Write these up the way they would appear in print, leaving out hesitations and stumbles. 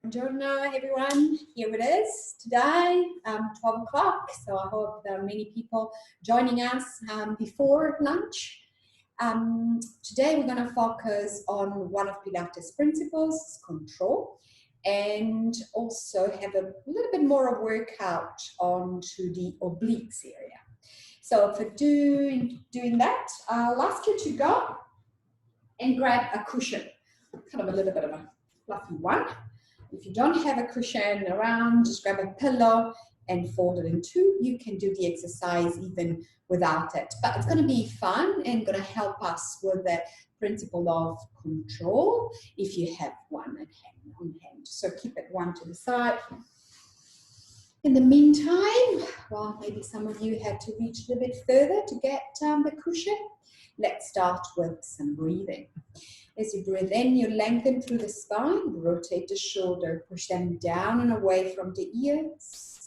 Buongiorno everyone, here it is today, 12 o'clock, so I hope there are many people joining us before lunch. Today we're going to focus on one of Pilates principles, control, and also have a little bit more of workout onto the obliques area. So for doing that, I'll ask you to go and grab a cushion, kind of a little bit of a fluffy one. If you don't have a cushion around, just grab a pillow and fold it in two. You can do the exercise even without it. But it's going to be fun and going to help us with the principle of control if you have one on hand. So keep it one to the side. In the meantime, well, maybe some of you had to reach a little bit further to get the cushion. Let's start with some breathing. As you breathe in, you lengthen through the spine, rotate the shoulder, push them down and away from the ears.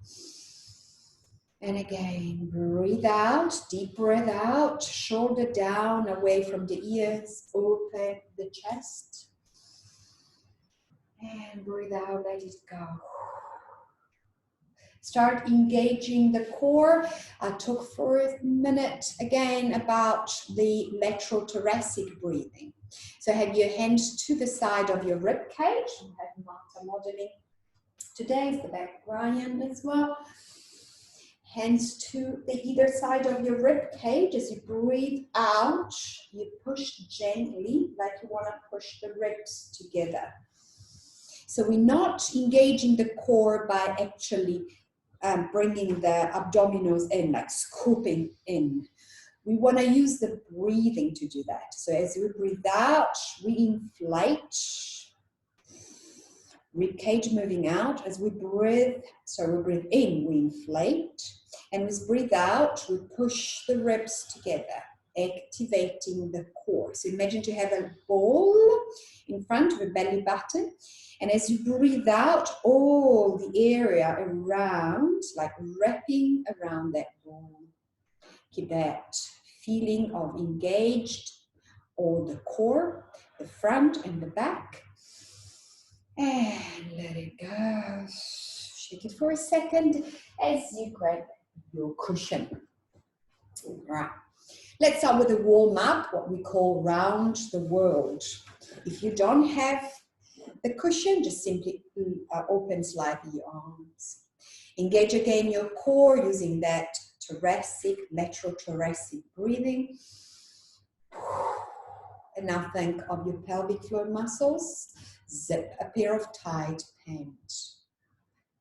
And again, breathe out, deep breath out, shoulder down, away from the ears, open the chest. And breathe out, let it go. Start engaging the core. I talk for a minute again about the lateral thoracic breathing. So have your hands to the side of your rib cage. You have Martha modeling today, the background as well. Hands to the either side of your rib cage. As you breathe out, you push gently, like you want to push the ribs together. So we're not engaging the core by actually bringing the abdominals in, like scooping in. We want to use the breathing to do that. So as we breathe out, we inflate. Rib cage moving out. As we breathe in, we inflate. And as we breathe out, we push the ribs together, activating the core. So imagine to have a ball in front of a belly button. And as you breathe out, all the area around, like wrapping around that ball. Keep that feeling of engaged, or the core, the front and the back. And let it go. Shake it for a second as you grab your cushion. All right. Let's start with a warm-up, what we call round the world. If you don't have the cushion, just simply open slightly your arms. Engage again your core using that thoracic, lateral thoracic breathing. And now think of your pelvic floor muscles. Zip a pair of tight pants.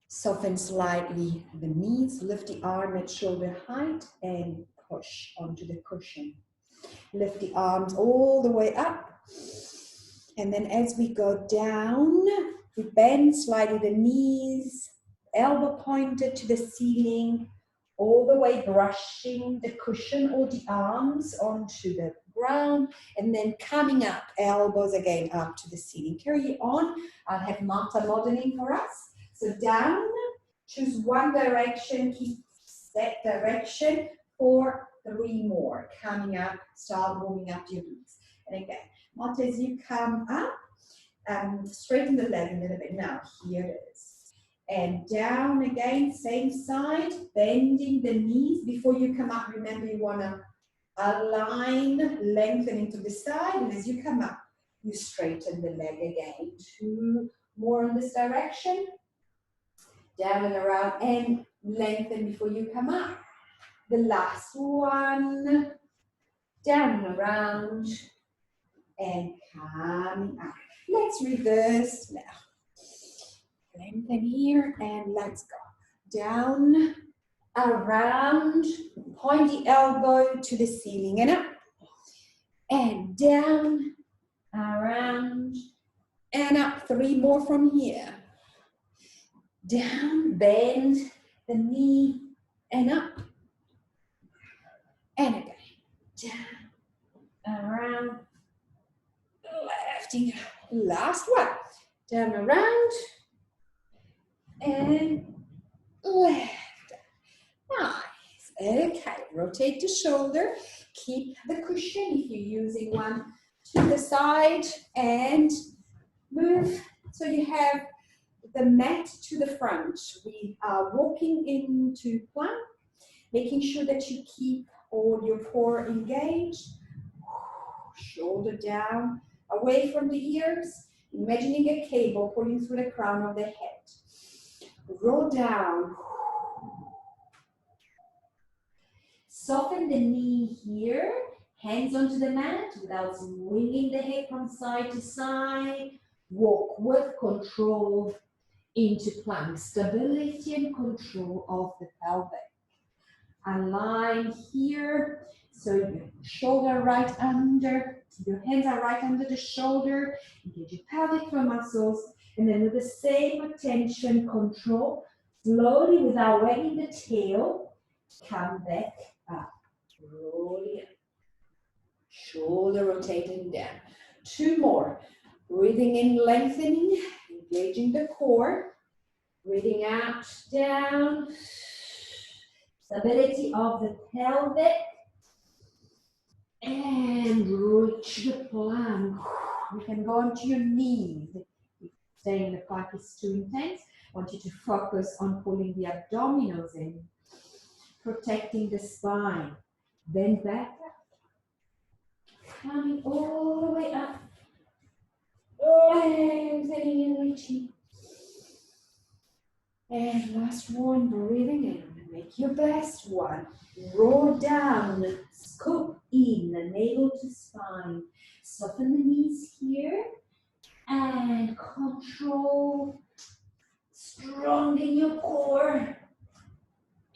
Soften slightly the knees, lift the arm at shoulder height and push onto the cushion. Lift the arms all the way up. And then as we go down, we bend slightly the knees, elbow pointed to the ceiling, all the way brushing the cushion or the arms onto the ground, and then coming up, elbows again up to the ceiling. Carry on. I'll have Martha modeling for us. So down, choose one direction, keep that direction for 3 more. Coming up, start warming up your glutes. And again, Martha, as you come up, straighten the leg a little bit. Now, here it is. And down again, same side, bending the knees. Before you come up, remember you want to align, lengthening to the side. And as you come up, you straighten the leg again. 2 more in this direction. Down and around and lengthen before you come up. The last one. Down and around and coming up. Let's reverse now. Lengthen here and let's go. Down, around, point the elbow to the ceiling and up. And down, around, and up. 3 more from here. Down, bend the knee and up. And again. Down, around, lifting. Last one. Down, around. And left. Nice. Okay, rotate the shoulder. Keep the cushion if you're using one to the side and move so you have the mat to the front. We are walking into plank, making sure that you keep all your core engaged. Shoulder down, away from the ears. Imagining a cable pulling through the crown of the head. Roll down. Soften the knee here. Hands onto the mat without swinging the hip from side to side. Walk with control into plank. Stability and control of the pelvic. Align here. So your shoulder right under, your hands are right under the shoulder. Engage your pelvic floor muscles. And then with the same attention, control, slowly without wagging the tail, come back up. Rolling up. Shoulder rotating down. 2 more. Breathing in, lengthening, engaging the core. Breathing out, down. Stability of the pelvic. And reach the plank. You can go onto your knees. If staying in the plank is too intense, I want you to focus on pulling the abdominals in, protecting the spine. Bend back. Coming all the way up. Lengthening and reaching. And last one, breathing in. Make your best one. Roll down, scoop in, navel to spine. Soften the knees here. And control. Strong in your core.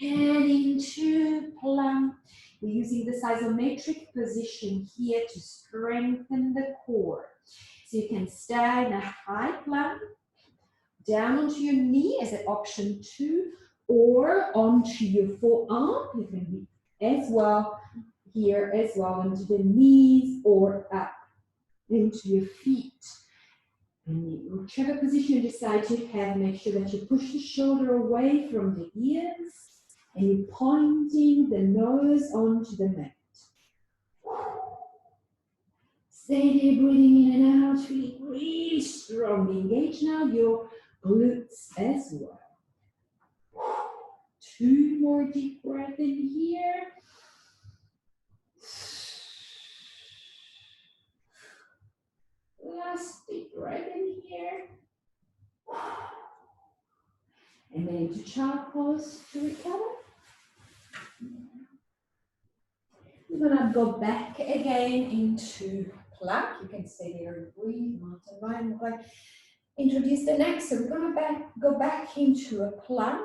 And into plank. We're using this isometric position here to strengthen the core. So you can stay in a high plank, down onto your knee as an option 2, or onto your forearm. You can be as well here as well onto the knees or up into your feet. And whichever position you decide to have, make sure that you push the shoulder away from the ears and you're pointing the nose onto the mat. Stay there, breathing in and out, feeling really strong. Engage now your glutes as well. 2 more deep breaths in here. Last deep breath in here. And then into child pose to recover. We're gonna go back again into plank. You can stay there and breathe. Mountain lion. We're going to introduce the neck. So we're gonna go back into a plank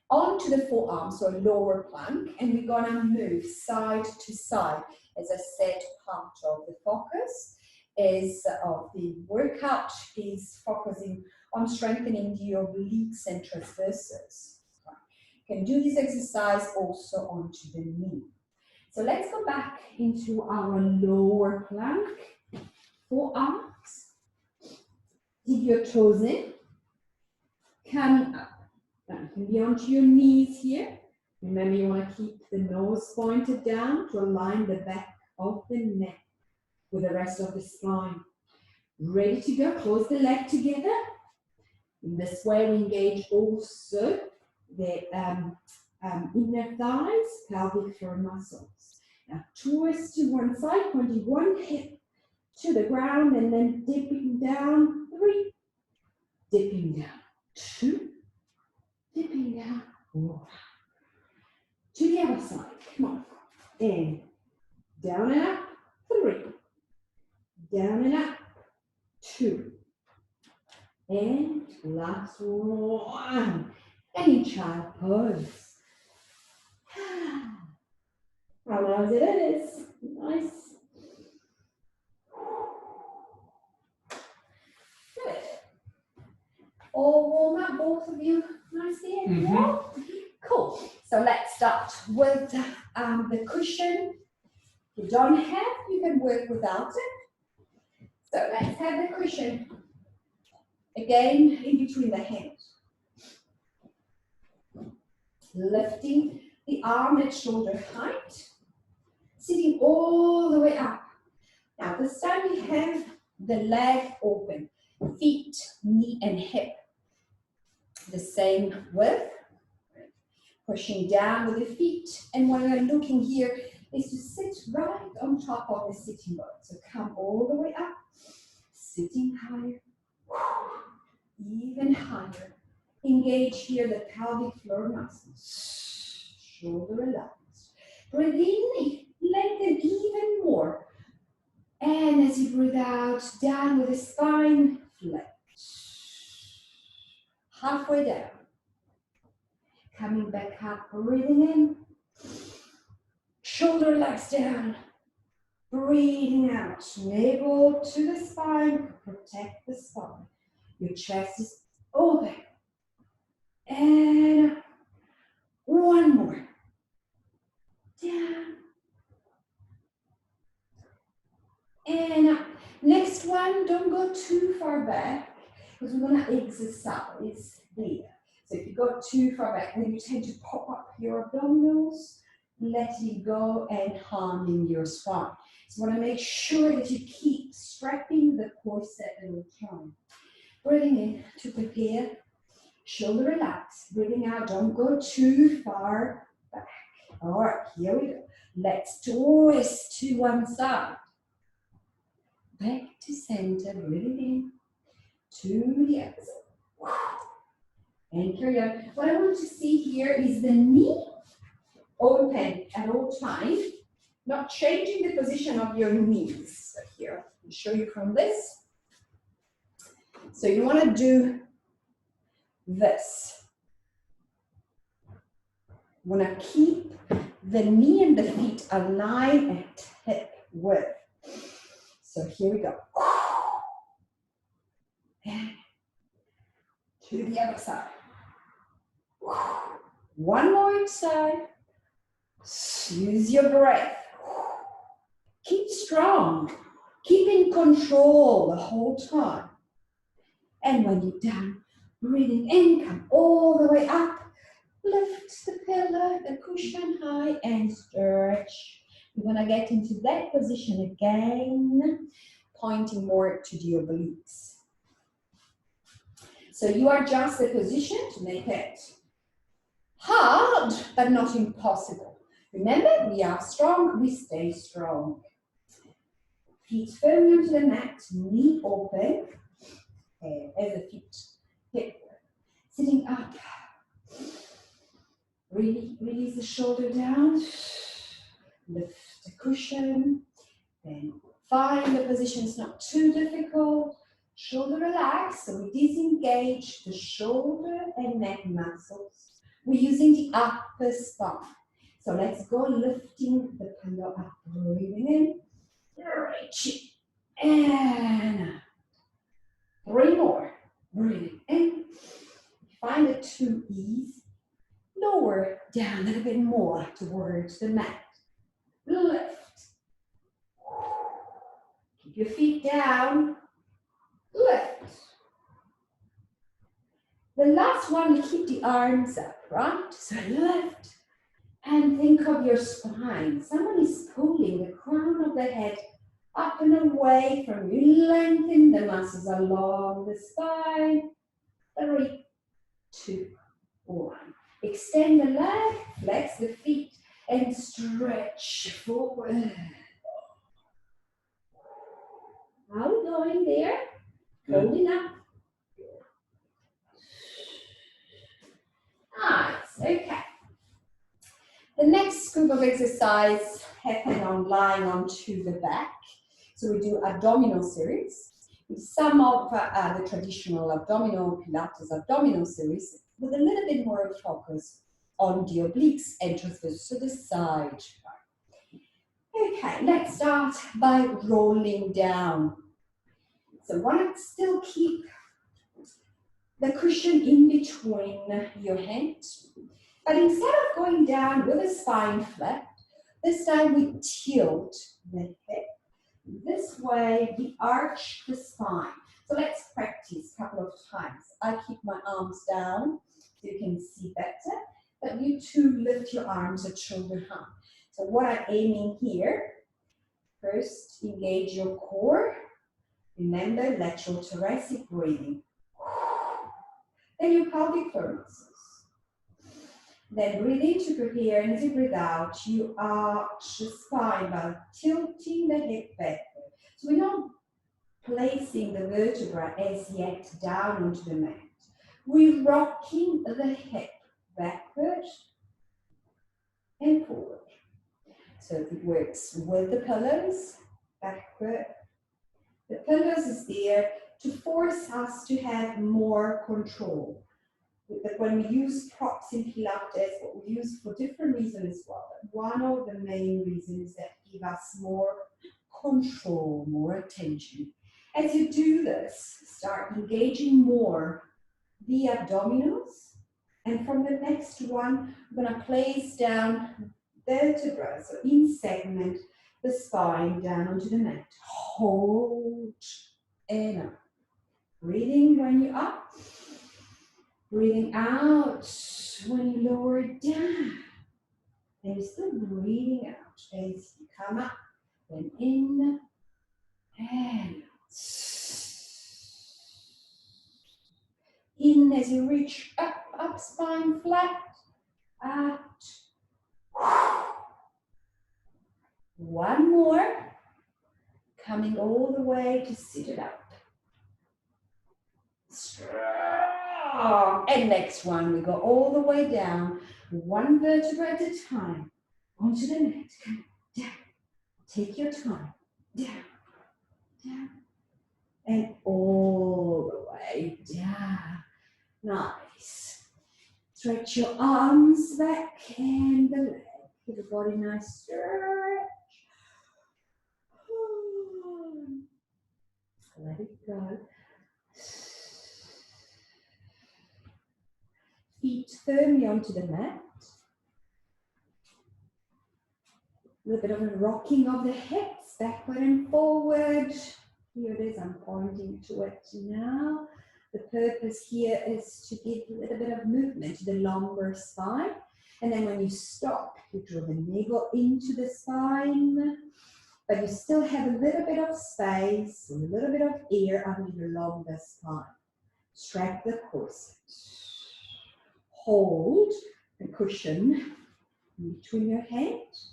onto the forearm, so a lower plank, and we're gonna move side to side. As I said, part of the focus is of the workout is focusing on strengthening the obliques and transverses. You can do this exercise also onto the knee. So let's go back into our lower plank. Forearms. Dig your toes in. Coming up. Now you can be onto your knees here. Remember, you want to keep the nose pointed down to align the back of the neck with the rest of the spine. Ready to go. Close the leg together. In this way, we engage also the inner thighs, pelvic floor muscles. Now twist to one side, pointing one hip to the ground and then dipping down. 3, dipping down. 2, dipping down. 4. To the other side. Come on. And down and up. 3. Down and up. 2. And last one. And in child pose. How nice it is. Nice. Good. All warm up, both of you. Nice there. Yeah. Cool. So let's start with the cushion. If you don't have, you can work without it. So let's have the cushion. Again, in between the hands. Lifting the arm at shoulder height. Sitting all the way up. Now this time we have the leg open. Feet, knee and hip The same with pushing down with the feet. And what we're looking here is to sit right on top of the sitting bone. So come all the way up, sitting higher, even higher. Engage here the pelvic floor muscles. Shoulder relaxed. Breathe in, lengthen even more. And as you breathe out, down with the spine, flex. Halfway down. Coming back up, breathing in. Shoulder relaxed down. Breathing out. Navel to the spine. Protect the spine. Your chest is open. And one more. Down. And up. Next one, don't go too far back because we're going to exercise there. So if you go too far back, then you tend to pop up your abdominals, letting go and harming your spine. So you want to make sure that you keep strapping the core set at all time. Breathing in to prepare, shoulder relax. Breathing out, don't go too far back. All right, here we go. Let's twist to one side. Back to center, breathing in to the other side. And carry on. What I want to see here is the knee open at all times, not changing the position of your knees. So here, I'll show you from this. So you want to do this. You want to keep the knee and the feet aligned at hip width. So here we go. And to the other side. One more side. Use your breath. Keep strong. Keep in control the whole time. And when you're done, breathing in, come all the way up. Lift the pillow, the cushion high, and stretch. We're going to get into that position again, pointing more to the obliques. So you adjust the position to make it hard, but not impossible. Remember, we are strong, we stay strong. Feet firmly onto the mat, knee open, and as the feet hip. Sitting up. Really release the shoulder down. Lift the cushion. Then find the position, it's not too difficult. Shoulder relaxed, so we disengage the shoulder and neck muscles. We're using the upper spine. So let's go lifting the pillow up. Breathing in, reaching, and 3 more. Breathing in. Find it to ease. Lower down a little bit more towards the mat. Lift. Keep your feet down. Lift. The last one, you keep the arms up, right? So lift. And think of your spine. Someone is pulling the crown of the head up and away from you. Lengthen the muscles along the spine. 3, 2, 1. Extend the leg, flex the feet, and stretch forward. How are we going there? Holding up. Nice, okay. The next group of exercise happen on lying onto the back. So we do abdominal series. With some of the traditional abdominal Pilates abdominal series with a little bit more focus on the obliques and transfers to the side. Okay, let's start by rolling down. So want to still keep the cushion in between your hands. But instead of going down with the spine flat, this time we tilt the hip. This way we arch the spine. So let's practice a couple of times. I keep my arms down so you can see better. But you too lift your arms at shoulder height. So what I'm aiming here, first engage your core. Remember lateral thoracic breathing. and your pelvic floor muscles. Then breathe in to prepare, and as you breathe out, you arch the spine by tilting the hip backward. So we're not placing the vertebra as yet down onto the mat. We're rocking the hip backward and forward. So it works with the pillows, backward. The pillows is there to force us to have more control. But when we use props in Pilates, what we use for different reasons as well. But one of the main reasons that give us more control, more attention. As you do this, start engaging more the abdominals. And from the next one, we're going to place down vertebrae, so in segment, the spine down onto the mat. Hold and up. Breathing when you're up. Breathing out when you lower it down. And you're still breathing out as you come up. Then in and out. In as you reach up, up, spine flat. Out. One more. Coming all the way to sit it up. Strong. And next one, we go all the way down, one vertebra at a time, onto the mat. Come down. Take your time. Down. Down. And all the way down. Nice. Stretch your arms back and the leg. Give the body a nice stretch. Let it go. Feet firmly onto the mat. A little bit of a rocking of the hips, backward and forward. Here it is, I'm pointing to it now. The purpose here is to give a little bit of movement to the lumbar spine. And then when you stop, you draw the navel into the spine, but you still have a little bit of space, a little bit of air under your lumbar spine. Strap the corset. Hold the cushion in between your hands.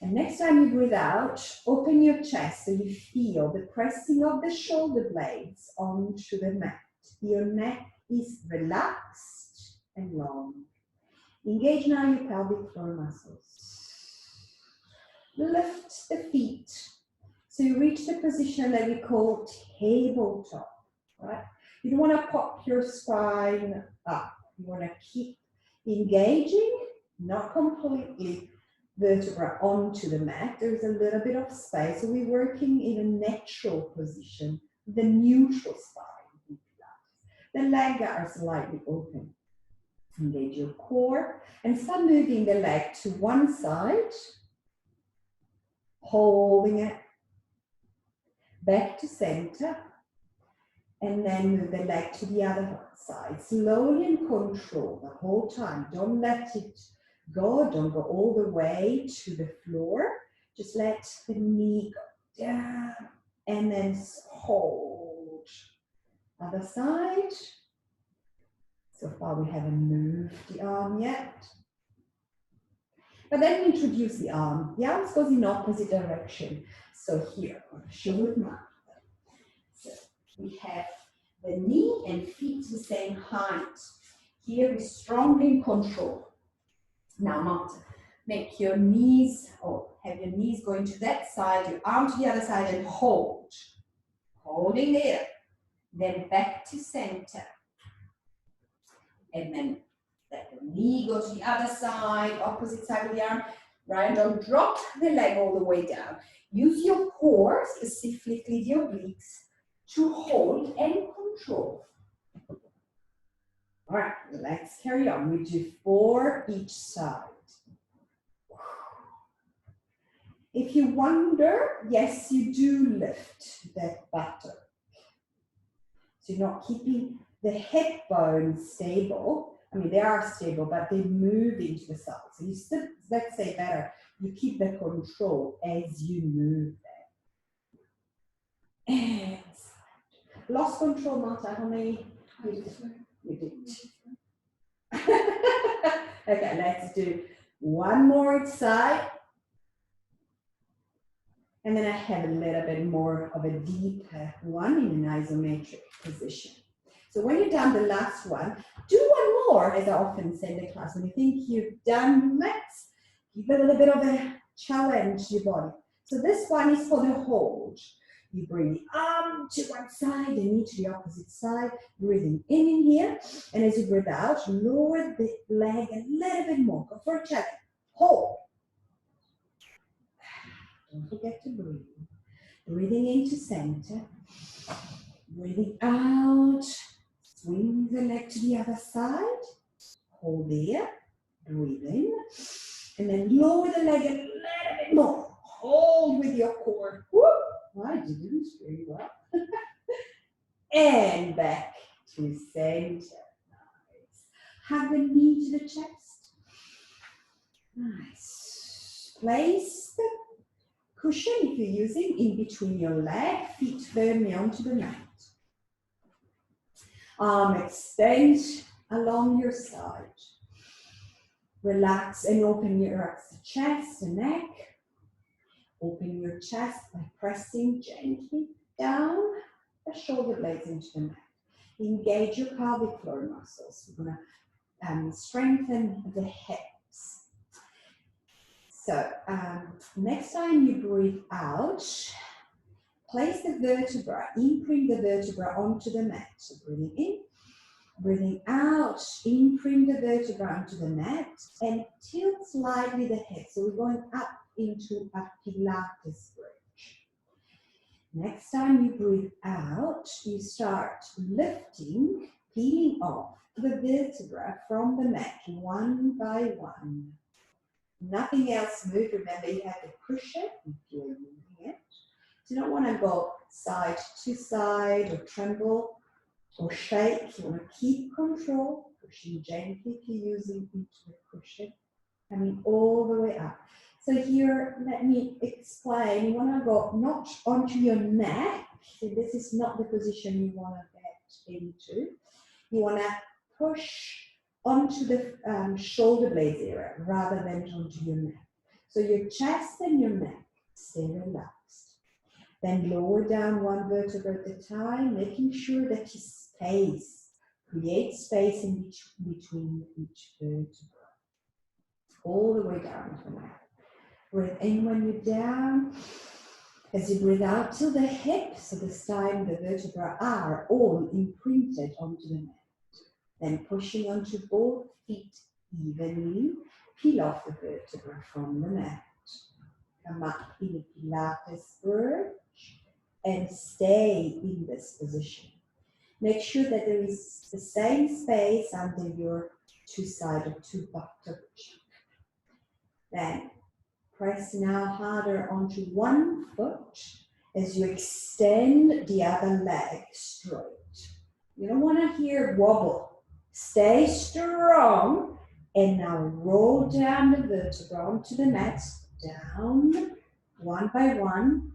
And next time you breathe out, open your chest so you feel the pressing of the shoulder blades onto the mat. Your neck is relaxed and long. Engage now your pelvic floor muscles. Lift the feet so you reach the position that we call tabletop. Right? You don't want to pop your spine up. You want to keep engaging, not completely vertebra onto the mat. There's a little bit of space. So we're working in a natural position, the neutral spine. The legs are slightly open. Engage your core and start moving the leg to one side, holding it, back to center, and then move the leg to the other side. Slowly and control the whole time. Don't let it go. Don't go all the way to the floor. Just let the knee go down and then hold. Other side. So far we haven't moved the arm yet. But then we introduce the arm. The arm goes in opposite direction. So here, I'm going to show it now. So we have the knee and feet the same height. Here we strongly in control. Now not make your knees, or have your knees going to that side, your arm to the other side and hold. Holding there. Then back to center. And then let the knee go to the other side, opposite side of the arm. Right? Don't drop the leg all the way down. Use your core, specifically the obliques, to hold and control. All right, let's carry on. We do 4 each side. If you wonder, yes, you do lift that buttock. So you're not keeping the hip bones stable. I mean, they are stable, but they move into the side. So you still, let's say better, you keep the control as you move them. And lost control, Marta, how many? You didn't. Okay, let's do one more side. And then I have a little bit more of a deeper one in an isometric position. So when you're done the last one, do one more, as I often say in the class. When you think you've done, let's give a little bit of a challenge to your body. So this one is for the hold. You bring the arm to one side, the knee to the opposite side, breathing in here. And as you breathe out, lower the leg a little bit more. Go for a challenge. Hold. Don't forget to breathe. Breathing into center. Breathing out. Swing the leg to the other side. Hold there. Breathe in. And then lower the leg a little bit more. Hold with your core. Woo! I didn't very well. And back to center. Nice. Hug the knee to the chest. Nice. Place the cushion, if you're using, in between your leg, feet firmly onto the mat. Arm extend along your side. Relax and open your chest and neck. Open your chest by pressing gently down the shoulder blades into the mat. Engage your pelvic floor muscles. We're going to strengthen the hips. So next time you breathe out, place the vertebra, imprint the vertebra onto the mat. So breathing in, breathing out, imprint the vertebra onto the mat and tilt slightly the head. So we're going up into a Pilates bridge. Next time you breathe out, you start lifting, peeling off the vertebra from the mat one by one. Nothing else move. Remember, you have the cushion if you're using it. So you don't want to go side to side or tremble or shake. You want to keep control, pushing gently if you're using into the cushion, coming all the way up. So here, let me explain. You want to go not onto your neck. So this is not the position you want to get into. You want to push onto the shoulder blades area rather than onto your neck. So your chest and your neck stay relaxed. Then lower down one vertebra at a time, making sure that you create space in between each vertebra. All the way down to the mat. Breathe in when you're down. As you breathe out to the hips, so this time the vertebrae are all imprinted onto the mat. Then pushing onto both feet evenly, peel off the vertebra from the mat. Come up in a Pilates bridge and stay in this position. Make sure that there is the same space under your two-sided two-buttocks. Then press now harder onto one foot as you extend the other leg straight. You don't want to hear wobble. Stay strong and now roll down the vertebra onto the mat, down one by one,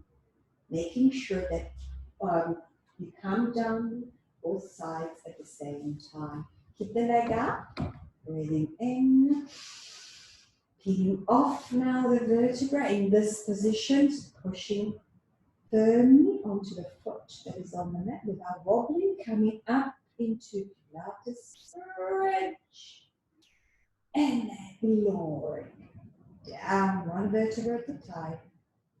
making sure that you come down both sides at the same time. Keep the leg up, breathing in, peeling off now the vertebra in this position, pushing firmly onto the foot that is on the mat without wobbling, coming up into Pilates bridge. And then lowering down one vertebra at a time,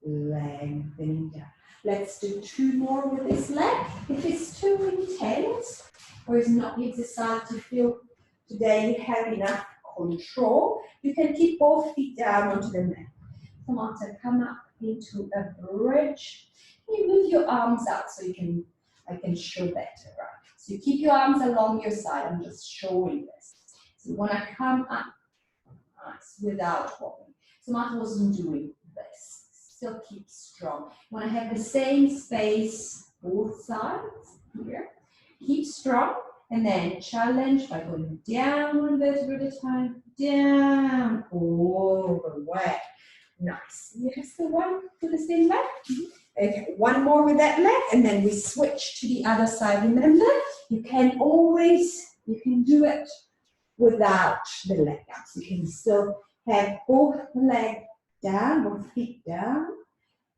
lengthening down. Let's do two more with this leg. If it's too intense or it's not the exercise you feel today you have enough control, you can keep both feet down onto the mat. Come on, so come up into a bridge. You move your arms out so I can show better, right? So you keep your arms along your side. I'm just showing this. So you want to come up without wobbling. So Martha wasn't doing this. Still keep strong. You want to have the same space both sides here. Keep strong and then challenge by going down one vertebra at a time, down all the way. Nice. Yes, the one to the same leg. Okay, one more with that leg and then we switch to the other side. Remember, you can always You can do it without the leg ups. You can still have both legs down, both feet down,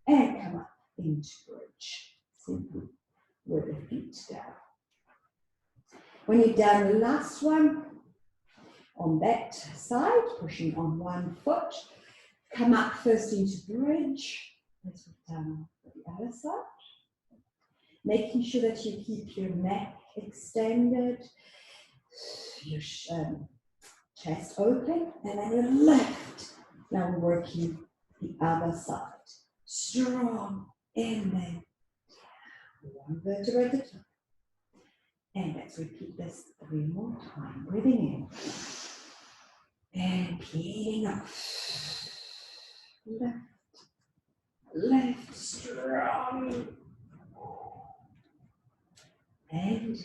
and come up into bridge. Simply with the feet down. When you're done the last one, on that side, pushing on one foot, come up first into bridge, as we've done on the other side. Making sure that you keep your neck extended, your chest open, and then you lift. Now we're working the other side. Strong, and then one vertebra at a time. And let's repeat this 3 more times. Breathing in. And peeling up. Left. Left. Strong. And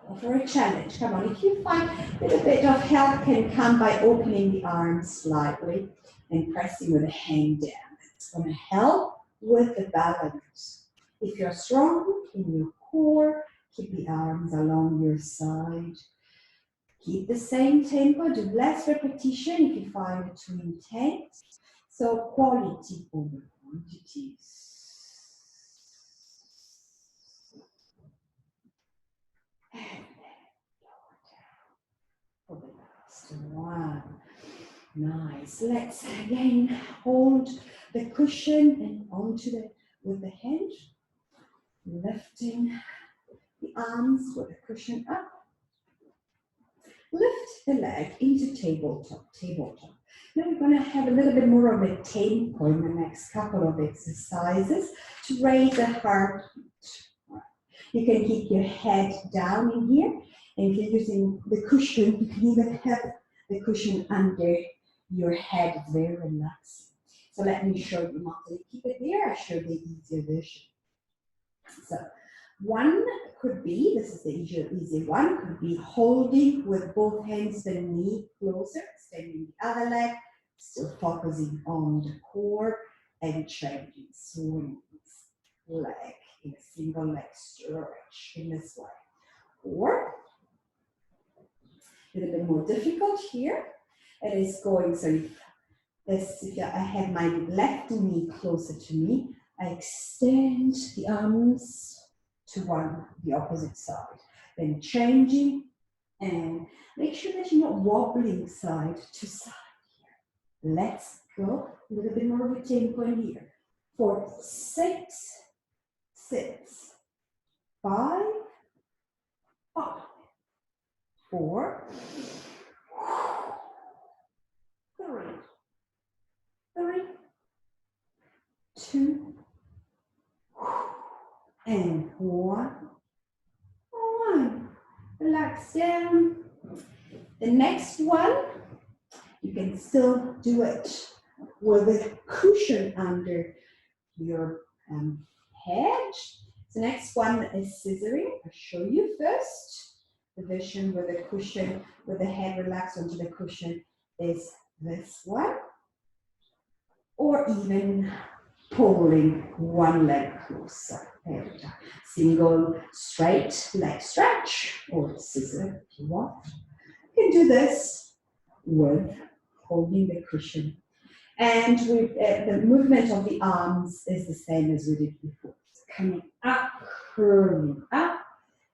go for a challenge. Come on. If you find a little bit of help can come by opening the arms slightly and pressing with a hand down. It's going to help with the balance. If you're strong in your core, keep the arms along your side. Keep the same tempo, do less repetition if you find it too intense. So quality over quantity. And then lower down for the last one. Nice. Let's again hold the cushion and onto the with the hand. Lifting the arms with the cushion up. Lift the leg into tabletop. Now we're going to have a little bit more of a tempo in the next couple of exercises to raise the heart. You can keep your head down in here, and if you're using the cushion, you can even have the cushion under your head, very relaxed. So let me show you how to keep it there. I'll show you the easier version. So one could be, this is the easy one, could be holding with both hands the knee closer, extending the other leg, still focusing on the core and changing swings, leg in a single leg stretch in this way. Or, a little bit more difficult here, it is going, so if I have my left knee closer to me, I extend the arms to the opposite side. Then changing and make sure that you're not wobbling side to side here. Let's go a little bit more of a tempo in here. For 6, 5, 4, 3, 2, and 1. Relax down. The next one, you can still do it with a cushion under your head. The next one is scissoring. I'll show you first. The version with a cushion, with the head relaxed onto the cushion is this one. Or even pulling one leg closer. There we go. Single straight leg stretch or scissor if you want. You can do this with holding the cushion. And with the movement of the arms is the same as we did before. So coming up, curling up,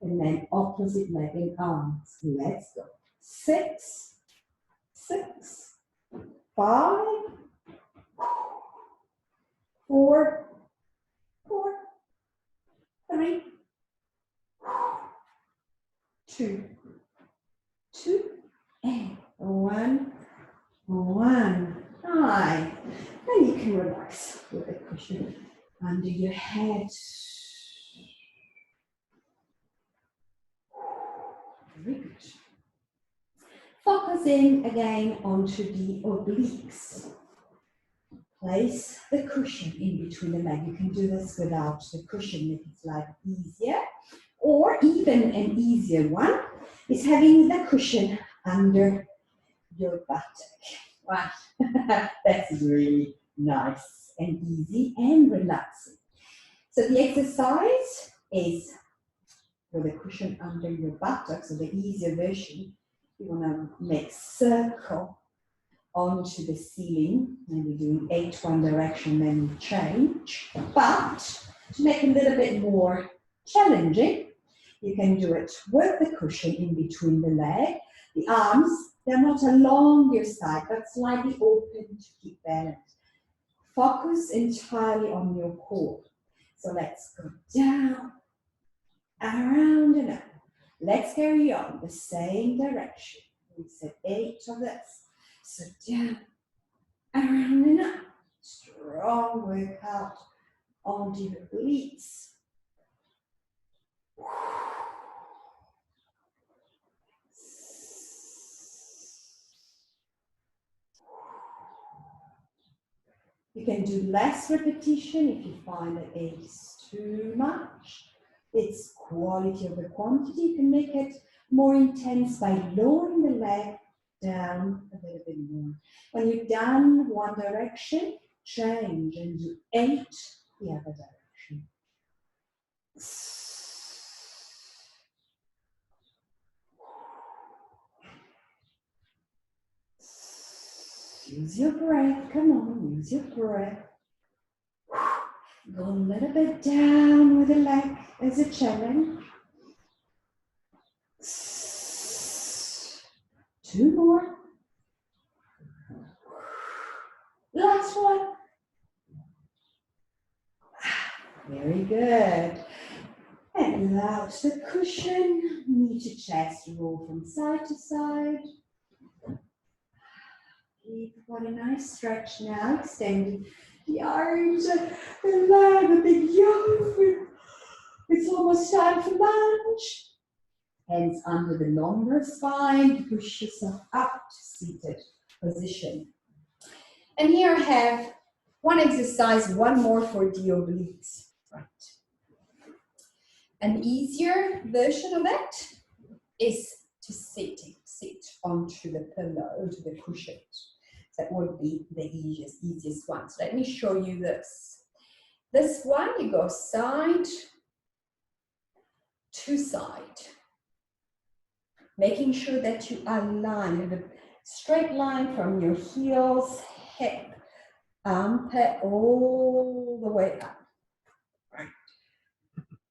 and then opposite leg and arms. Let's go. 6, 5, 4, 3, 2, and 1. High. Then you can relax with the cushion under your head. Very good. Focusing again onto the obliques. Place the cushion in between the leg. You can do this without the cushion if it's like easier. Or even an easier one is having the cushion under your buttock. Wow, that's really nice and easy and relaxing. So the exercise is for the cushion under your buttocks, so the easier version, you want to make circle onto the ceiling, maybe doing 8 one direction, then you change. But to make it a little bit more challenging, you can do it with the cushion in between the leg. The arms, they're not along your side, but slightly open to keep balance. Focus entirely on your core. So let's go down, around and up. Let's carry on the same direction. We said 8 of this. So down, around and up. Strong workout onto the obliques. You can do less repetition if you find that 8 is too much. It's quality over quantity. You can make it more intense by lowering the leg down a little bit more. When you're down one direction, change and do 8 the other direction. Use your breath, come on, use your breath. Go a little bit down with the leg as a challenge. 2 more. Last one. Very good. And allow the cushion, knee to chest, roll from side to side. Keep got a nice stretch now, extending the arms, the leg, a big yawn. It's almost time for lunge. Hands under the longer spine, push yourself up to seated position. And here I have one exercise, one more for the obliques. Right. An easier version of that is to sit onto the pillow, to the cushion. That would be the easiest one. So let me show you this. This one, you go side to side, making sure that you align with a straight line from your heels, hip, armpit, all the way up. Right.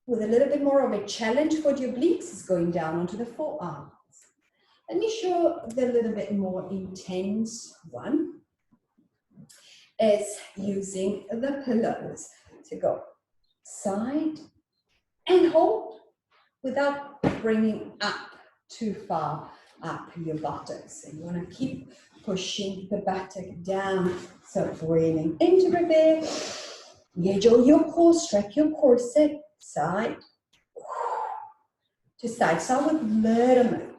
With a little bit more of a challenge for the obliques is going down onto the forearms. Let me show the little bit more intense one is using the pillows to go side and hold without bringing up too far up your buttocks. So you want to keep pushing the buttock down. So breathing into the bed, engage all your core, stretch your corset, side to side. Start with little movement.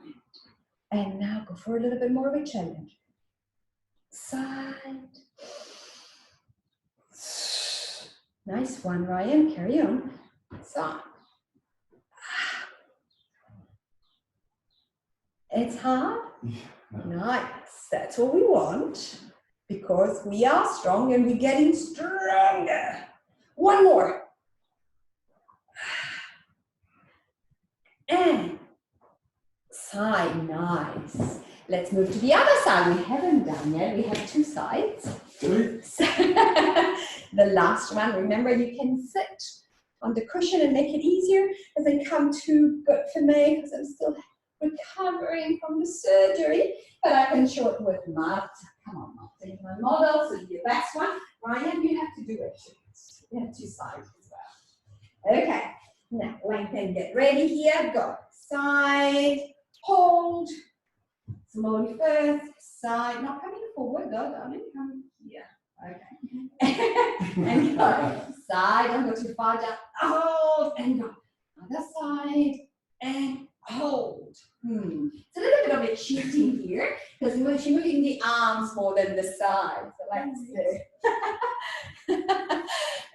And now go for a little bit more of a challenge. Side. Nice one, Ryan. Carry on. Side. It's hard. Nice. That's what we want because we are strong and we're getting stronger. One more. And side. Nice. Let's move to the other side. We haven't done yet. We have 2 sides. The last one, remember you can sit on the cushion and make it easier. Doesn't come too good for me because I'm still recovering from the surgery, but I can show it with Marta. Come on, Marta, you're my model, so you're the best one. Ryan, you have to do it too. You have 2 sides as well. Okay, now lengthen, get ready here, go. Side, hold, slowly first, side, not coming forward, go, darling, come here. Okay. And go. Side, don't go too far down. Hold and go. Other side and hold. It's a little bit of a cheating here because you're moving the arms more than the side. So let's do.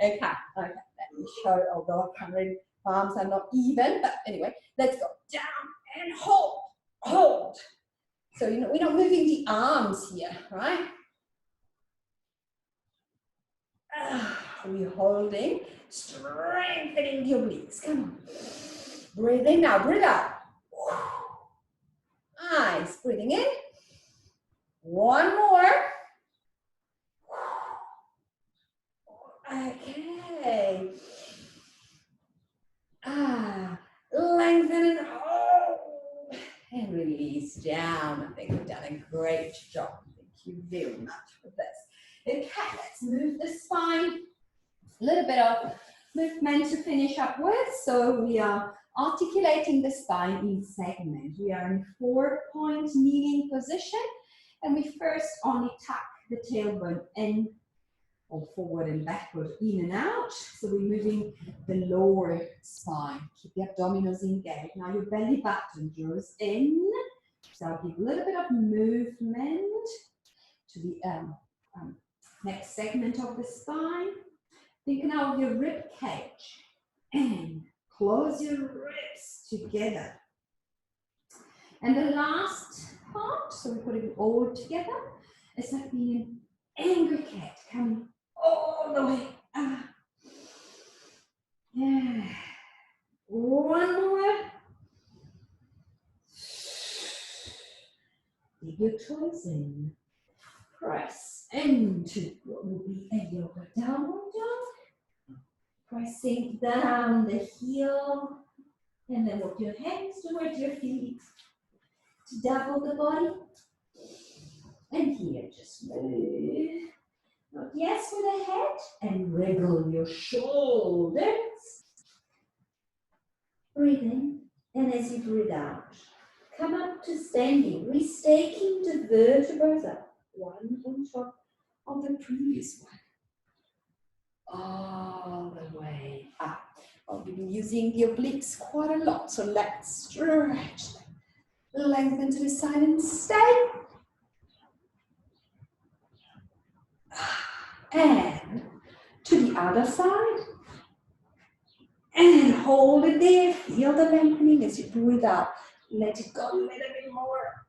Okay. Let me show, although my arms are not even, but anyway, let's go. Down and hold. Hold. So we're not moving the arms here, right? We're holding, strengthening the obliques. Come on. Breathe in now, breathe out. Nice, breathing in. One more. Okay. Lengthen and hold. And release down. I think we've done a great job. Thank you very much for this. Okay, let's move the spine. A little bit of movement to finish up with. So we are articulating the spine in segment. We are in 4-point kneeling position. And we first only tuck the tailbone in or forward and backward, in and out. So we're moving the lower spine. Keep the abdominals engaged. Now your belly button draws in. So I'll give a little bit of movement to the next segment of the spine. Think now of your rib cage and close your ribs together. And the last part, so we put it all together, is like being an angry cat coming all the way up. Yeah. One more. Dig your toes in. Press into what will be a yoga downward dog. Pressing down the heel. And then walk your hands towards your feet to double the body. And here, just move. Not yes with the head, and wriggle your shoulders. Breathe in, and as you breathe out, come up to standing, restaking the vertebrae up, one on top of the previous one. All the way up. I've been using the obliques quite a lot, so let's stretch them. Lengthen to the side and stay. And to the other side. And hold it there. Feel the lengthening as you breathe out. Let it go a little bit more.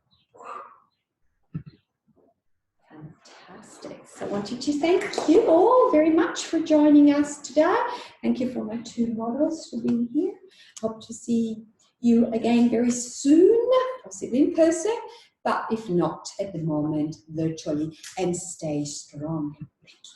Fantastic. So I wanted to thank you all very much for joining us today. Thank you for my 2 models for being here. Hope to see you again very soon, possibly in person, but if not at the moment, virtually, and stay strong.